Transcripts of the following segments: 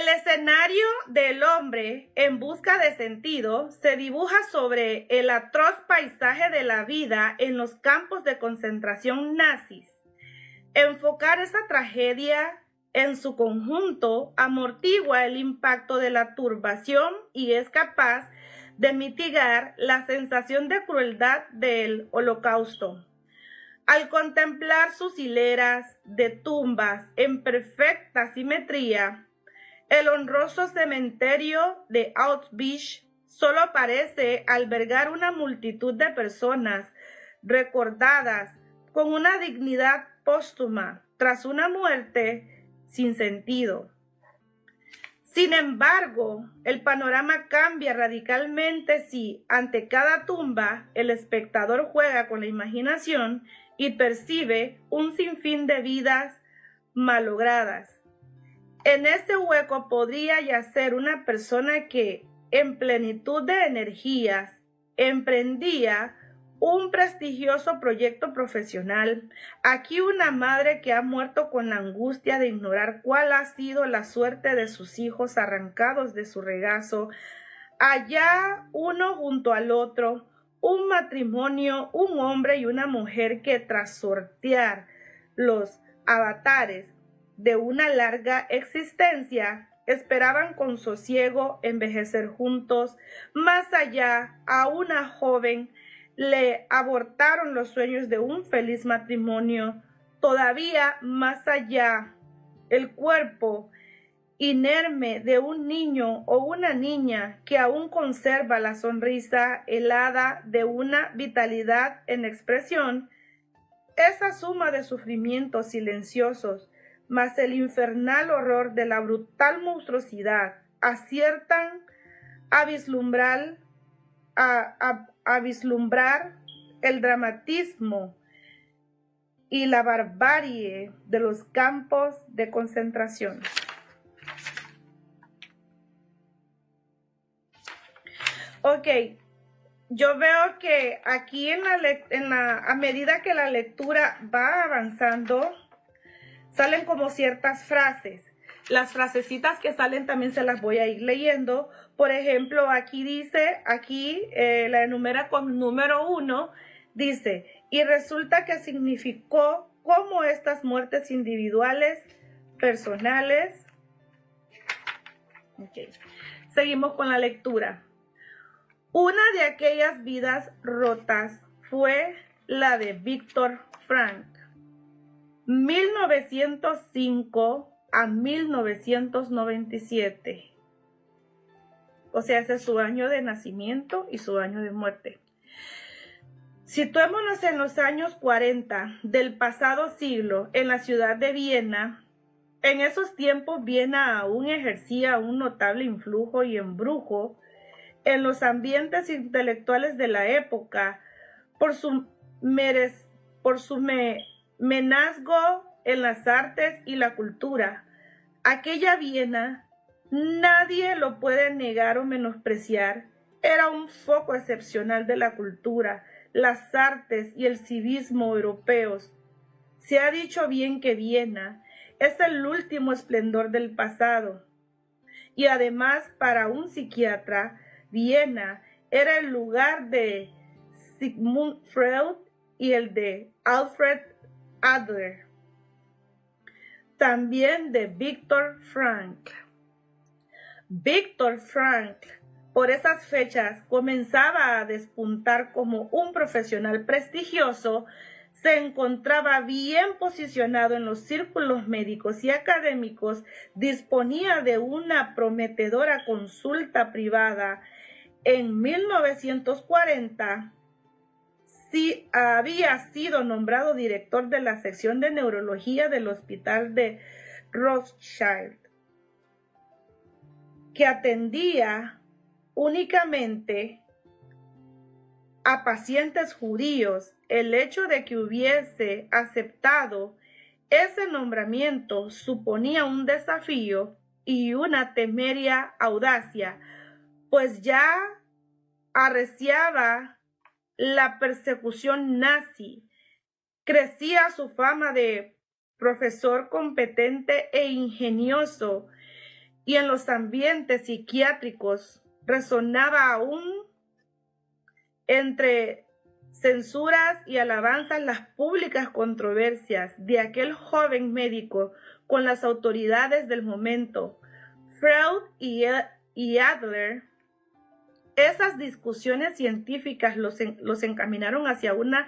El escenario del hombre en busca de sentido se dibuja sobre el atroz paisaje de la vida en los campos de concentración nazis. Enfocar esa tragedia en su conjunto amortigua el impacto de la turbación y es capaz de mitigar la sensación de crueldad del Holocausto. Al contemplar sus hileras de tumbas en perfecta simetría, el honroso cementerio de Auschwitz solo parece albergar una multitud de personas recordadas con una dignidad póstuma tras una muerte sin sentido. Sin embargo, el panorama cambia radicalmente si, ante cada tumba, el espectador juega con la imaginación y percibe un sinfín de vidas malogradas. En ese hueco podría yacer una persona que, en plenitud de energías, emprendía un prestigioso proyecto profesional. Aquí una madre que ha muerto con la angustia de ignorar cuál ha sido la suerte de sus hijos arrancados de su regazo. Allá uno junto al otro, un matrimonio, un hombre y una mujer que tras sortear los avatares de una larga existencia, esperaban con sosiego envejecer juntos. Más allá, a una joven le abortaron los sueños de un feliz matrimonio. Todavía más allá, el cuerpo inerme de un niño o una niña que aún conserva la sonrisa helada de una vitalidad en expresión. Esa suma de sufrimientos silenciosos más el infernal horror de la brutal monstruosidad aciertan a vislumbrar el dramatismo y la barbarie de los campos de concentración. Ok, yo veo que aquí a medida que la lectura va avanzando, salen como ciertas frases. Las frasecitas que salen también se las voy a ir leyendo. Por ejemplo, aquí dice, la enumera con número 1, dice, y resulta que significó cómo estas muertes individuales, personales. Okay. Seguimos con la lectura. Una de aquellas vidas rotas fue la de Víctor Frank. 1905 a 1997. O sea, ese es su año de nacimiento y su año de muerte. Situémonos en los años 40 del pasado siglo en la ciudad de Viena. En esos tiempos Viena aún ejercía un notable influjo y embrujo en los ambientes intelectuales de la época por su menazgo en las artes y la cultura. Aquella Viena, nadie lo puede negar o menospreciar, era un foco excepcional de la cultura, las artes y el civismo europeos. Se ha dicho bien que Viena es el último esplendor del pasado. Y además, para un psiquiatra, Viena era el lugar de Sigmund Freud y el de Alfred Adler, también de Víctor Frank. Víctor Frank, por esas fechas, comenzaba a despuntar como un profesional prestigioso. Se encontraba bien posicionado en los círculos médicos y académicos, disponía de una prometedora consulta privada. En 1940, sí había sido nombrado director de la sección de neurología del Hospital de Rothschild, que atendía únicamente a pacientes judíos. El hecho de que hubiese aceptado ese nombramiento suponía un desafío y una temeria audacia, pues ya arreciaba la persecución nazi. Crecía su fama de profesor competente e ingenioso y en los ambientes psiquiátricos resonaba aún entre censuras y alabanzas las públicas controversias de aquel joven médico con las autoridades del momento. Freud y Adler, esas discusiones científicas los encaminaron hacia una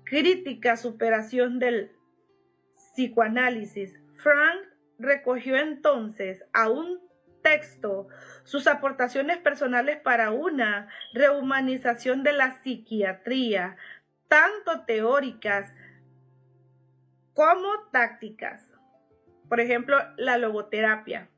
crítica superación del psicoanálisis. Frank recogió entonces a un texto sus aportaciones personales para una rehumanización de la psiquiatría, tanto teóricas como tácticas. Por ejemplo, la logoterapia.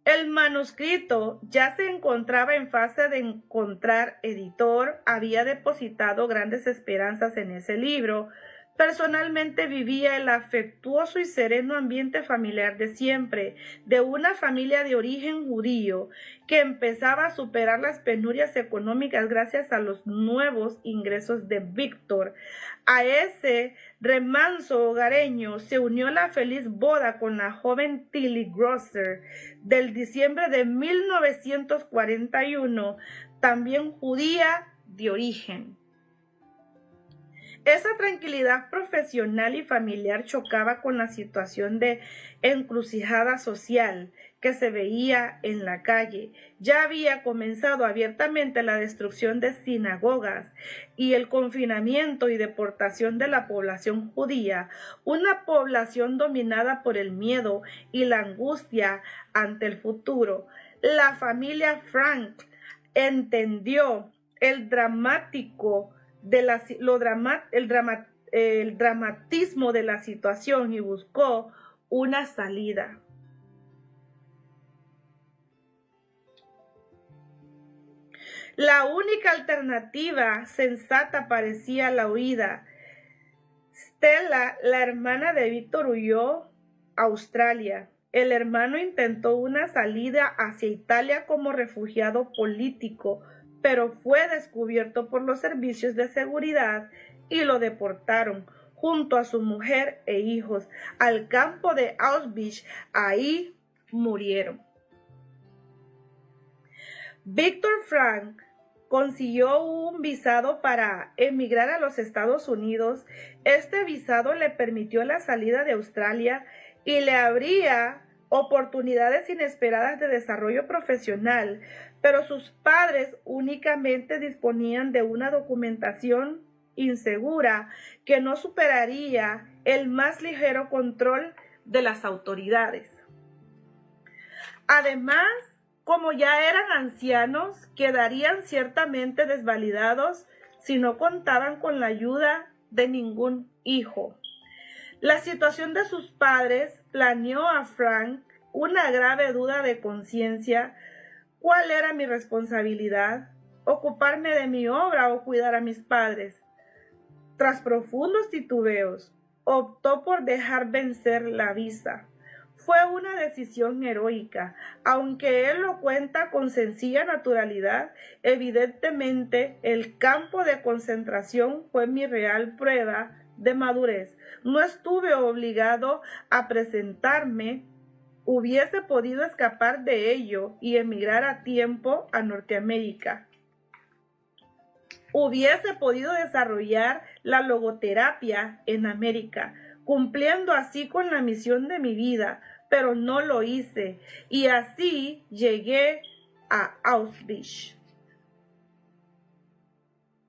El manuscrito ya se encontraba en fase de encontrar editor, había depositado grandes esperanzas en ese libro. Personalmente vivía el afectuoso y sereno ambiente familiar de siempre, de una familia de origen judío que empezaba a superar las penurias económicas gracias a los nuevos ingresos de Víctor. A ese remanso hogareño se unió la feliz boda con la joven Tilly Grosser del diciembre de 1941, también judía de origen. Esa tranquilidad profesional y familiar chocaba con la situación de encrucijada social que se veía en la calle. Ya había comenzado abiertamente la destrucción de sinagogas y el confinamiento y deportación de la población judía, una población dominada por el miedo y la angustia ante el futuro. La familia Frank entendió el dramatismo de la situación y buscó una salida. La única alternativa sensata parecía la huida. Stella, la hermana de Víctor, huyó a Australia. El hermano intentó una salida hacia Italia como refugiado político, pero fue descubierto por los servicios de seguridad y lo deportaron junto a su mujer e hijos al campo de Auschwitz. Ahí murieron. Víctor Frank consiguió un visado para emigrar a los Estados Unidos. Este visado le permitió la salida de Australia y le abría oportunidades inesperadas de desarrollo profesional, pero sus padres únicamente disponían de una documentación insegura que no superaría el más ligero control de las autoridades. Además, como ya eran ancianos, quedarían ciertamente desvalidados si no contaban con la ayuda de ningún hijo. La situación de sus padres planeó a Frank una grave duda de conciencia. ¿Cuál era mi responsabilidad? ¿Ocuparme de mi obra o cuidar a mis padres? Tras profundos titubeos, optó por dejar vencer la visa. Fue una decisión heroica, aunque él lo cuenta con sencilla naturalidad. Evidentemente, el campo de concentración fue mi real prueba de madurez. No estuve obligado a presentarme. Hubiese podido escapar de ello y emigrar a tiempo a Norteamérica. Hubiese podido desarrollar la logoterapia en América, cumpliendo así con la misión de mi vida, pero no lo hice, y así llegué a Auschwitz.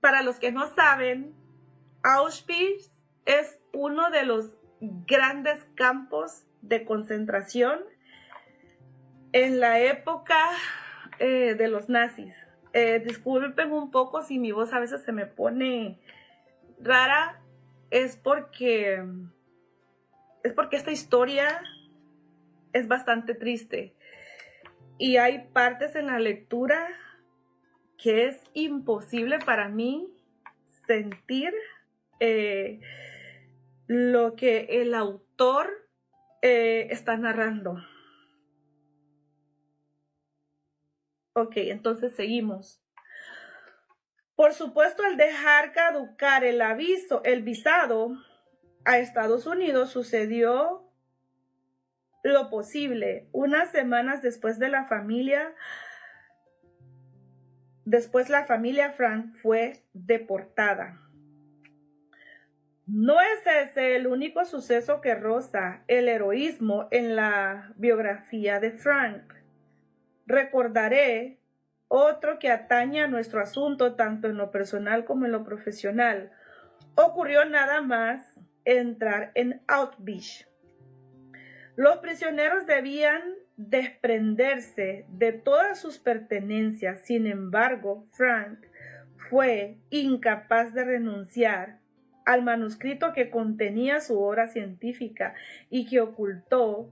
Para los que no saben, Auschwitz es uno de los grandes campos de concentración en la época de los nazis. Disculpen un poco si mi voz a veces se me pone rara, es porque esta historia es bastante triste y hay partes en la lectura que es imposible para mí sentir lo que el autor está narrando. Ok, entonces seguimos. Por supuesto, al dejar caducar el visado a Estados Unidos, sucedió lo posible. Unas semanas después la familia Frank fue deportada. No es ese el único suceso que roza el heroísmo en la biografía de Frank. Recordaré otro que atañe a nuestro asunto tanto en lo personal como en lo profesional. Ocurrió nada más entrar en Auschwitz. Los prisioneros debían desprenderse de todas sus pertenencias. Sin embargo, Frank fue incapaz de renunciar al manuscrito que contenía su obra científica y que ocultó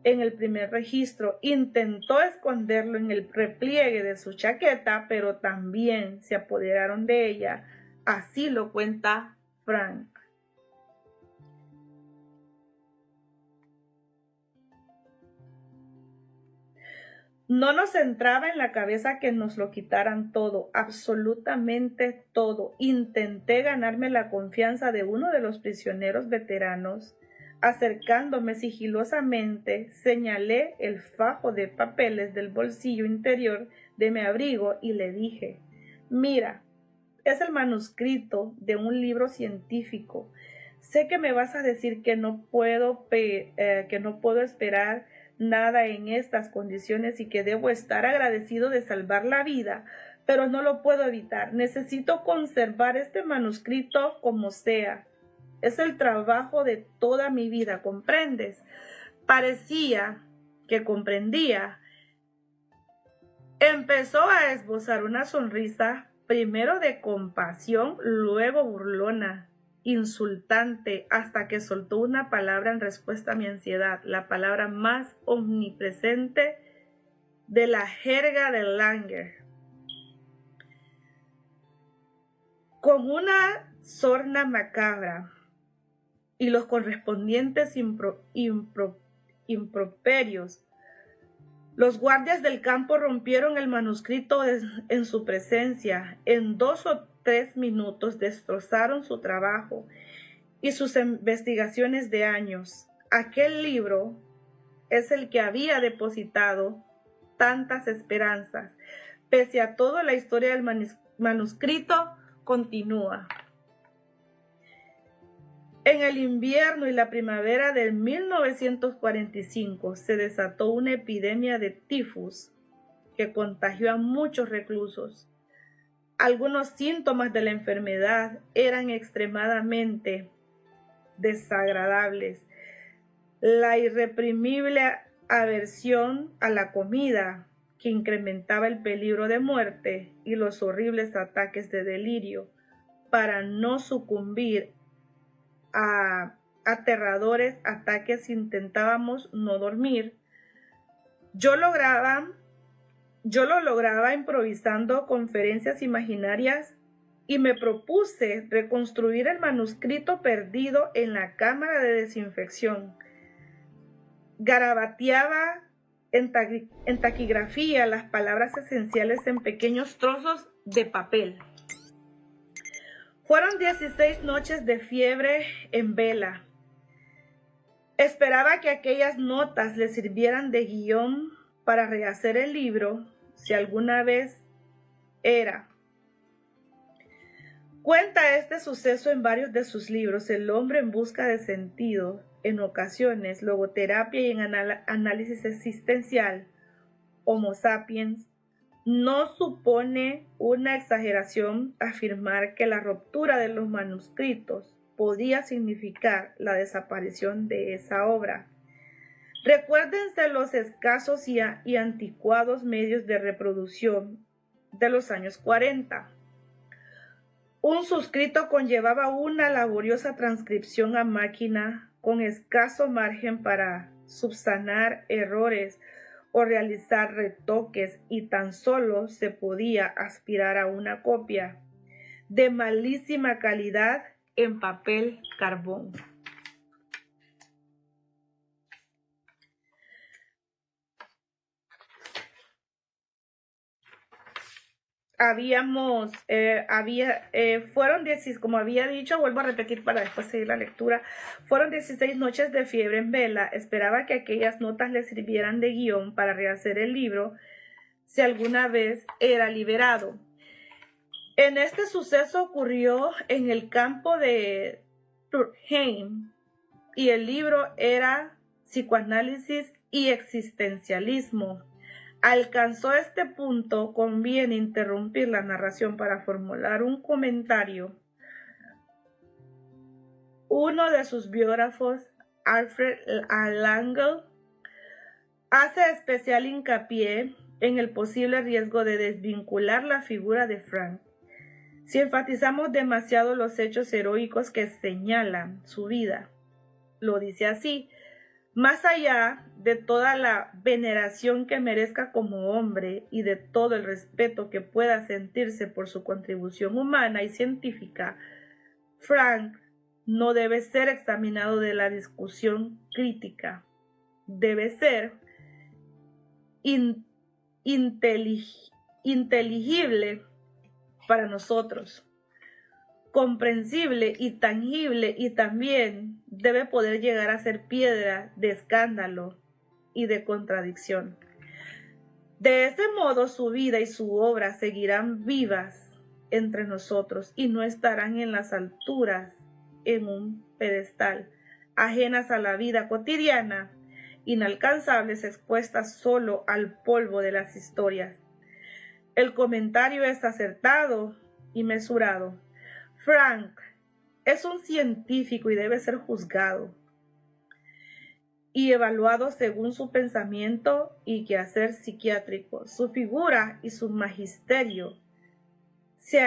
en el primer registro. Intentó esconderlo en el repliegue de su chaqueta, pero también se apoderaron de ella. Así lo cuenta Frank. No nos entraba en la cabeza que nos lo quitaran todo, absolutamente todo. Intenté ganarme la confianza de uno de los prisioneros veteranos. Acercándome sigilosamente, señalé el fajo de papeles del bolsillo interior de mi abrigo y le dije: «Mira, es el manuscrito de un libro científico. Sé que me vas a decir que no puedo esperar nada en estas condiciones y que debo estar agradecido de salvar la vida, pero no lo puedo evitar. Necesito conservar este manuscrito como sea. Es el trabajo de toda mi vida, ¿comprendes?». Parecía que comprendía. Empezó a esbozar una sonrisa, primero de compasión, luego burlona, insultante, hasta que soltó una palabra en respuesta a mi ansiedad, la palabra más omnipresente de la jerga de Langer. Con una sorna macabra y los correspondientes improperios, los guardias del campo rompieron el manuscrito en su presencia. En 2 o 3 minutos destrozaron su trabajo y sus investigaciones de años. Aquel libro es el que había depositado tantas esperanzas. Pese a todo, la historia del manuscrito continúa. En el invierno y la primavera de 1945 se desató una epidemia de tifus que contagió a muchos reclusos. Algunos síntomas de la enfermedad eran extremadamente desagradables. La irreprimible aversión a la comida, que incrementaba el peligro de muerte, y los horribles ataques de delirio. Para no sucumbir a aterradores ataques intentábamos no dormir. Yo lo lograba improvisando conferencias imaginarias y me propuse reconstruir el manuscrito perdido en la cámara de desinfección. Garabateaba en taquigrafía las palabras esenciales en pequeños trozos de papel. Fueron 16 noches de fiebre en vela. Esperaba que aquellas notas le sirvieran de guión para rehacer el libro, si alguna vez era. Cuenta este suceso en varios de sus libros: El hombre en busca de sentido, en ocasiones Logoterapia y en análisis existencial, Homo sapiens. No supone una exageración afirmar que la ruptura de los manuscritos podía significar la desaparición de esa obra. Recuérdense los escasos y anticuados medios de reproducción de los años 40. Un suscrito conllevaba una laboriosa transcripción a máquina con escaso margen para subsanar errores o realizar retoques, y tan solo se podía aspirar a una copia de malísima calidad en papel carbón. como había dicho, vuelvo a repetir para después seguir la lectura, fueron 16 noches de fiebre en vela. Esperaba que aquellas notas le sirvieran de guión para rehacer el libro si alguna vez era liberado. En este suceso ocurrió en el campo de Turkheim y el libro era Psicoanálisis y Existencialismo. Alcanzó este punto, conviene interrumpir la narración para formular un comentario. Uno de sus biógrafos, Alfred Langell, hace especial hincapié en el posible riesgo de desvincular la figura de Frank si enfatizamos demasiado los hechos heroicos que señalan su vida. Lo dice así: más allá de toda la veneración que merezca como hombre y de todo el respeto que pueda sentirse por su contribución humana y científica, Frank no debe ser examinado de la discusión crítica. Debe ser inteligible para nosotros, comprensible y tangible, y también debe poder llegar a ser piedra de escándalo y de contradicción. De ese modo su vida y su obra seguirán vivas entre nosotros y no estarán en las alturas en un pedestal, ajenas a la vida cotidiana, inalcanzables, expuestas solo al polvo de las historias. El comentario es acertado y mesurado. Frank es un científico y debe ser juzgado y evaluado según su pensamiento y quehacer psiquiátrico. Su figura y su magisterio se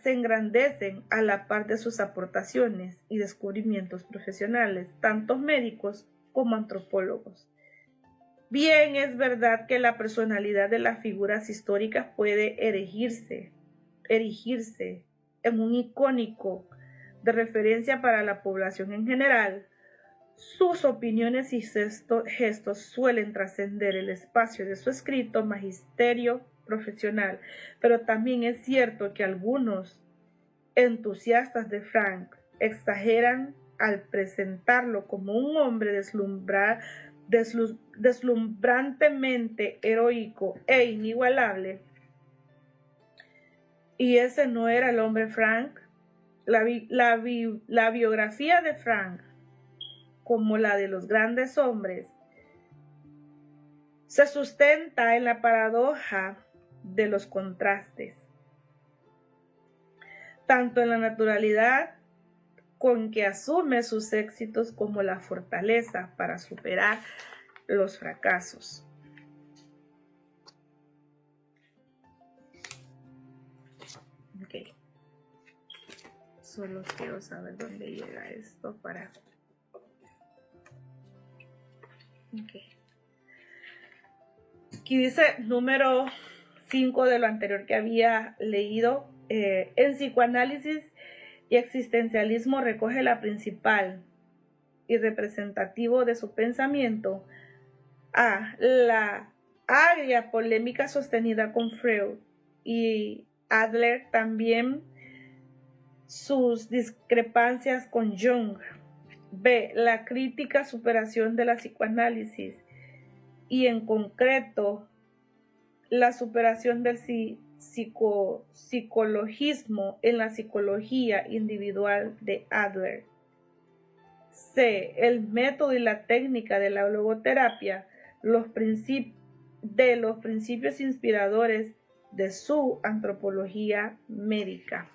engrandecen a la par de sus aportaciones y descubrimientos profesionales, tanto médicos como antropólogos. Bien, es verdad que la personalidad de las figuras históricas puede erigirse en un icónico de referencia para la población en general. Sus opiniones y gestos suelen trascender el espacio de su escrito magisterio profesional, pero también es cierto que algunos entusiastas de Frank exageran al presentarlo como un hombre deslumbrantemente heroico e inigualable. Y ese no era el hombre Frank. La biografía de Frank, como la de los grandes hombres, se sustenta en la paradoja de los contrastes, tanto en la naturalidad con que asume sus éxitos como la fortaleza para superar los fracasos. Okay. Solo quiero saber dónde llega esto para... Okay. Aquí dice número 5 de lo anterior que había leído. En psicoanálisis y existencialismo recoge la principal y representativo de su pensamiento a la agria polémica sostenida con Freud y Adler, también sus discrepancias con Jung. B. La crítica superación de la psicoanálisis y en concreto la superación del psicologismo en la psicología individual de Adler. C. El método y la técnica de la logoterapia, los principios inspiradores de su antropología médica.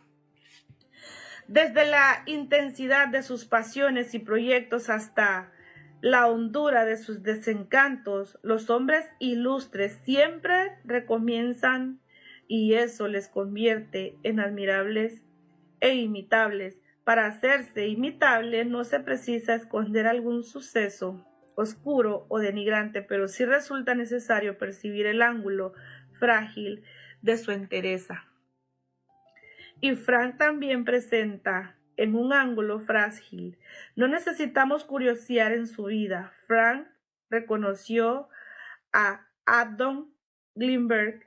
Desde la intensidad de sus pasiones y proyectos hasta la hondura de sus desencantos, los hombres ilustres siempre recomienzan y eso les convierte en admirables e imitables. Para hacerse imitable no se precisa esconder algún suceso oscuro o denigrante, pero sí resulta necesario percibir el ángulo frágil de su entereza. Y Frank también presenta en un ángulo frágil. No necesitamos curiosear en su vida. Frank reconoció a Adam Glimberg,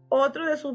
otro de sus